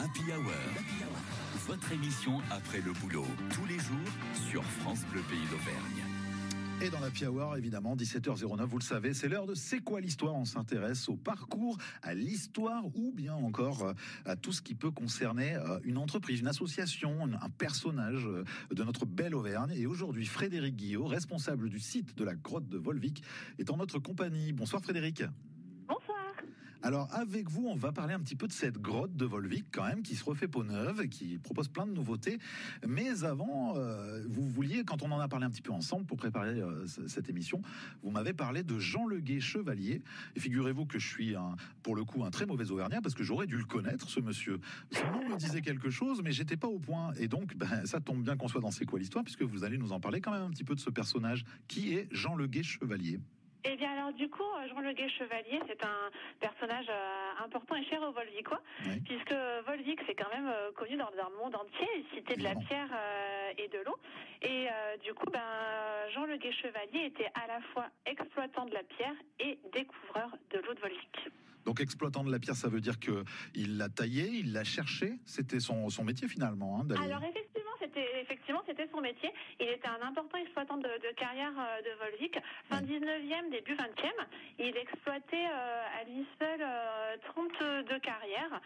Happy Hour, votre émission après le boulot, tous les jours sur France Bleu Pays d'Auvergne. Et dans la Happy Hour, évidemment, 17h09, vous le savez, c'est l'heure de C'est quoi l'histoire ? On s'intéresse au parcours, à l'histoire ou bien encore à tout ce qui peut concerner une entreprise, une association, un personnage de notre belle Auvergne. Et aujourd'hui, Frédéric Guillot, responsable du site de la grotte de Volvic, est en notre compagnie. Bonsoir Frédéric. Bonsoir. Alors avec vous, on va parler un petit peu de cette grotte de Volvic quand même, qui se refait peau neuve et qui propose plein de nouveautés. Mais avant, vous vouliez, quand on en a parlé un petit peu ensemble pour préparer cette émission, vous m'avez parlé de Jean Leguet Chevalier. Et figurez-vous que je suis pour le coup un très mauvais Auvergnat parce que j'aurais dû le connaître, ce monsieur. Son nom me disait quelque chose, mais j'étais pas au point. Et donc, ça tombe bien qu'on soit dans C'est quoi l'histoire, puisque vous allez nous en parler quand même un petit peu de ce personnage. Qui est Jean Leguet Chevalier ? Eh bien alors du coup, Jean Leguet Chevalier, c'est un personnage important et cher aux Volvicois, oui. Puisque Volvic, c'est quand même connu dans le monde entier, cité de la pierre et de l'eau. Et du coup, Jean Leguet Chevalier était à la fois exploitant de la pierre et découvreur de l'eau de Volvic. Donc exploitant de la pierre, ça veut dire qu'il l'a taillé, il l'a cherché. C'était son métier finalement. Alors effectivement, c'était son métier. Il était un important exploitant de carrière de Volvic. Fin 19e, début 20e, il exploitait à lui seul 32 carrières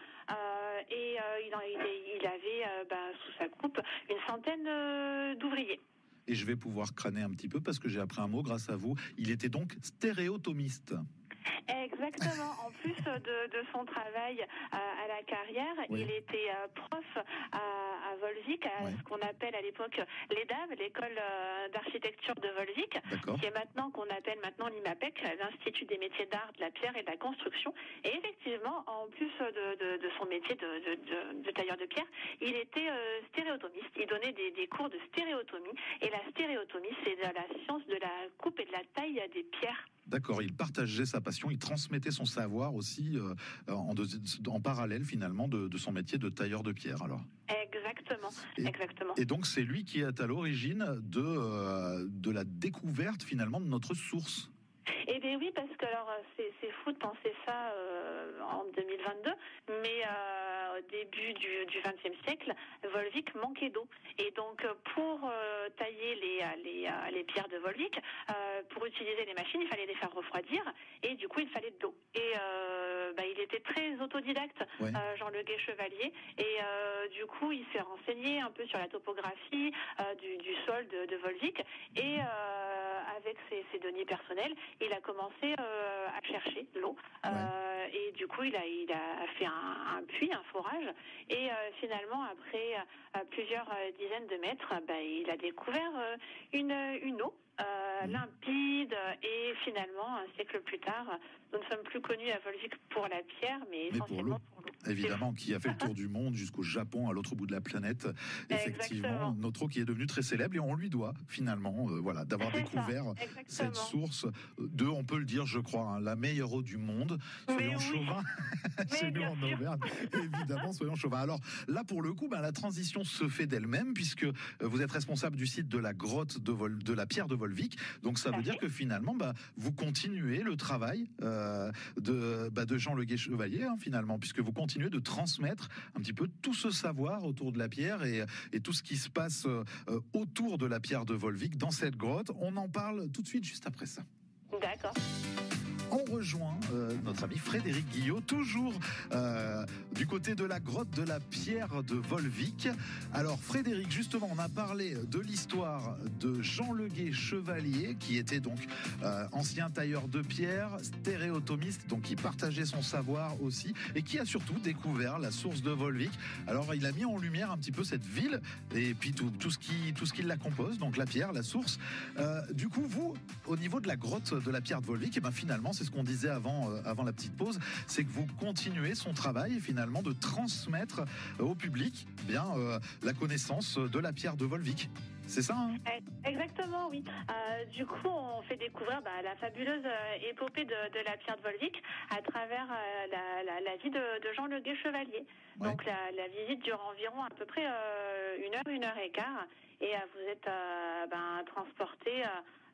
et il avait sous sa coupe une centaine d'ouvriers. Et je vais pouvoir crâner un petit peu parce que j'ai appris un mot grâce à vous. Il était donc stéréotomiste. Exactement. En plus de son travail à la carrière, oui. Il était prof à Volvic, ce qu'on appelle à l'époque l'EDAV, l'école d'architecture de Volvic, qui est maintenant l'IMAPEC, l'Institut des métiers d'art, de la pierre et de la construction. Et effectivement, en plus de son métier de tailleur de pierre, il était stéréotomiste. Il donnait des cours de stéréotomie. Et la stéréotomie, c'est la science de la coupe et de la taille des pierres. D'accord, il partageait sa passion, il transmettait son savoir aussi en parallèle finalement de son métier de tailleur de pierre alors. Exactement. Et donc c'est lui qui est à l'origine de la découverte finalement de notre source. Eh bien oui, parce que alors c'est fou de penser ça en 2022, mais au début du XXe siècle, Volvic manquait d'eau. Et donc pour tailler les pierres de Volvic, pour utiliser les machines, il fallait les faire refroidir, et du coup il fallait de l'eau. Et il était très autodidacte, Jean Leguet Chevalier, et du coup il s'est renseigné un peu sur la topographie du sol de Volvic, et avec ses deniers personnels, il a commencé à chercher de l'eau et du coup il a fait un puits, un forage, et finalement après plusieurs dizaines de mètres, il a découvert une eau limpide, et finalement un siècle plus tard, nous ne sommes plus connus à Volvic pour la pierre, mais essentiellement pour l'eau. Évidemment, qui a fait le tour du monde jusqu'au Japon, à l'autre bout de la planète. Effectivement, notre eau qui est devenue très célèbre, et on lui doit finalement d'avoir découvert cette source de, on peut le dire, je crois, la meilleure eau du monde. Soyons chauvins, chez nous en Auvergne. Évidemment, soyons chauvins. Alors là, pour le coup, la transition se fait d'elle-même, puisque vous êtes responsable du site de la grotte de la pierre de Volvic. Donc ça veut dire que finalement, vous continuez le travail de Jean Leguet Chevalier, finalement, puisque vous continuez de transmettre un petit peu tout ce savoir autour de la pierre et tout ce qui se passe autour de la pierre de Volvic dans cette grotte. On en parle tout de suite, juste après ça. D'accord. On rejoint notre ami Frédéric Guillot, toujours du côté de la grotte de la pierre de Volvic. Alors Frédéric, justement, on a parlé de l'histoire de Jean Leguet Chevalier, qui était donc ancien tailleur de pierre, stéréotomiste, donc qui partageait son savoir aussi, et qui a surtout découvert la source de Volvic. Alors il a mis en lumière un petit peu cette ville, et puis tout ce qui la compose, donc la pierre, la source. Du coup, vous, au niveau de la grotte de la pierre de Volvic, finalement, c'est ce qu'on disait avant la petite pause, c'est que vous continuez son travail finalement de transmettre au public la connaissance de la pierre de Volvic. c'est ça, hein? Exactement, oui. Du coup, on fait découvrir la fabuleuse épopée de la pierre de Volvic à travers la vie de Jean Le Guay Chevalier. Ouais. Donc la visite dure environ à peu près 1 heure et quart, et vous êtes transporté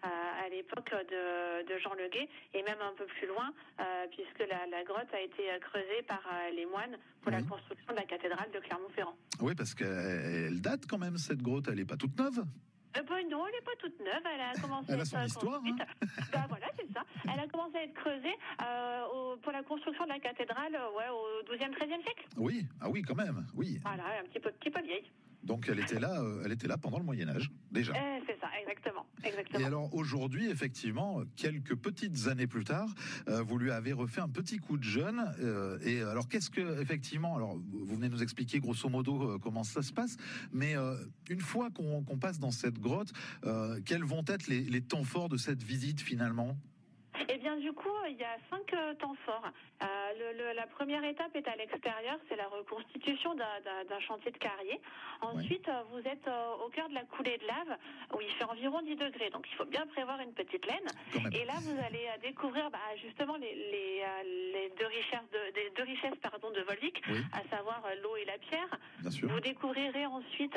à l'époque de Jean Le Guay, et même un peu plus loin, puisque la grotte a été creusée par les moines pour la construction de la cathédrale de Clermont-Ferrand. Oui, parce qu'elle date quand même, cette grotte, elle n'est pas toute neuve. Non, elle n'est pas toute neuve, elle a commencé elle à a son être histoire. Voilà, c'est ça. Elle a commencé à être creusée pour la construction de la cathédrale au XIIe, XIIIe siècle. Oui, ah oui, quand même, oui. Voilà, un petit peu vieille. Donc elle était là pendant le Moyen-Âge, déjà. C'est ça, exactement. Et alors aujourd'hui, effectivement, quelques petites années plus tard, vous lui avez refait un petit coup de jeune. Et alors qu'est-ce que, effectivement, alors vous venez nous expliquer grosso modo comment ça se passe, mais une fois qu'on passe dans cette grotte, quels vont être les temps forts de cette visite finalement ? Eh bien, du coup, il y a 5 temps forts. La première étape est à l'extérieur, c'est la reconstitution d'un chantier de carrier. Ensuite, vous êtes au cœur de la coulée de lave, où il fait environ 10 degrés. Donc, il faut bien prévoir une petite laine. Et là, vous allez découvrir justement les deux richesses de Volvic, à savoir l'eau et la pierre. Bien sûr. Vous découvrirez ensuite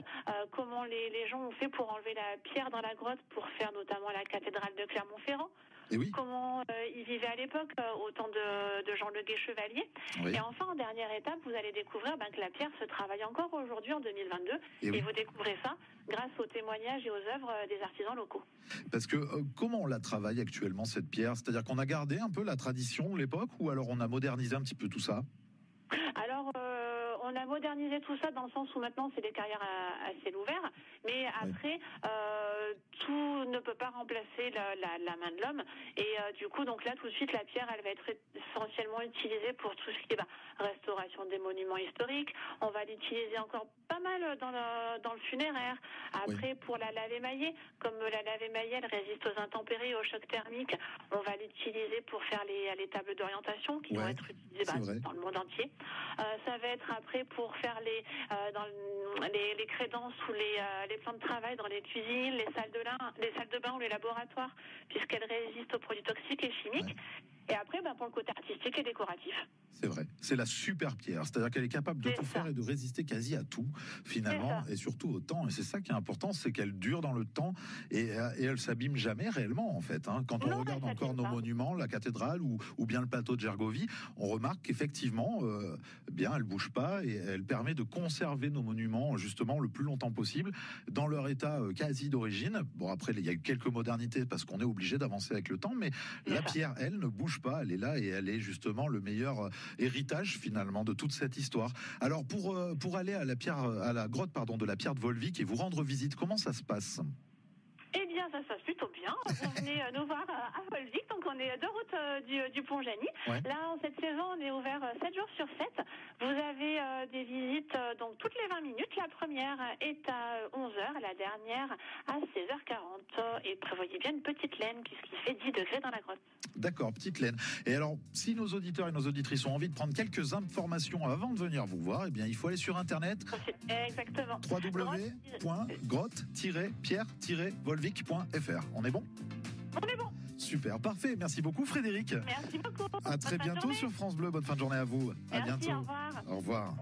comment les gens ont fait pour enlever la pierre dans la grotte pour faire notamment la cathédrale de Clermont-Ferrand. Et oui. Comment ils vivaient à l'époque, au temps de Jean Le Guay Chevalier. Oui. Et enfin, en dernière étape, vous allez découvrir que la pierre se travaille encore aujourd'hui, en 2022. Et vous découvrez ça grâce aux témoignages et aux œuvres des artisans locaux. Parce que comment on la travaille actuellement, cette pierre ? C'est-à-dire qu'on a gardé un peu la tradition de l'époque, ou alors on a modernisé un petit peu tout ça ? Alors, on a modernisé tout ça dans le sens où maintenant c'est des carrières à ciel ouvert, mais après tout ne peut pas remplacer la main de l'homme, et du coup donc là tout de suite la pierre elle va être essentiellement utilisée pour tout ce qui est restauration des monuments historiques. On va l'utiliser encore pas mal dans le funéraire. Après pour la lave émaillée, comme la lave émaillée elle résiste aux intempéries, aux chocs thermiques, on va l'utiliser pour faire les tables d'orientation qui vont être utilisées dans le monde entier. Ça va être après pour faire les crédences ou les plans de travail dans les cuisines, les salles de bain ou les laboratoires, puisqu'elles résistent aux produits toxiques et chimiques. Et après, pour le côté artistique et décoratif. C'est vrai, c'est la super pierre, c'est-à-dire qu'elle est capable de tout faire et de résister quasi à tout, finalement, et surtout au temps. Et c'est ça qui est important, c'est qu'elle dure dans le temps et elle s'abîme jamais réellement, en fait. Quand on regarde encore nos monuments, la cathédrale ou bien le plateau de Gergovie, on remarque qu'effectivement, elle bouge pas et elle permet de conserver nos monuments justement le plus longtemps possible dans leur état quasi d'origine. Bon, après, il y a eu quelques modernités parce qu'on est obligé d'avancer avec le temps, mais la pierre, elle, ne bouge pas, elle est là et elle est justement le meilleur héritage finalement de toute cette histoire. Alors pour aller à la grotte de la pierre de Volvic et vous rendre visite, comment ça se passe ? Eh bien, ça se passe plutôt bien. Vous venez nous voir à Volvic, donc on est de route du Pont-Jany. Là, en cette saison, on est ouvert 7 jours sur 7. Vous avez des visites donc toutes les 20 minutes. La première est à 11h, la dernière à 16h40. Et prévoyez bien une petite laine, puisqu'il fait 10 degrés dans la grotte. D'accord, petite laine. Et alors, si nos auditeurs et nos auditrices ont envie de prendre quelques informations avant de venir vous voir, eh bien, il faut aller sur Internet. Exactement. www.grotte-pierre-volvic.fr. On est bon ? On est bon. Super, parfait. Merci beaucoup, Frédéric. Merci beaucoup. À très bientôt sur France Bleu. Bonne fin de journée à vous. Merci, à bientôt. Au revoir. Au revoir.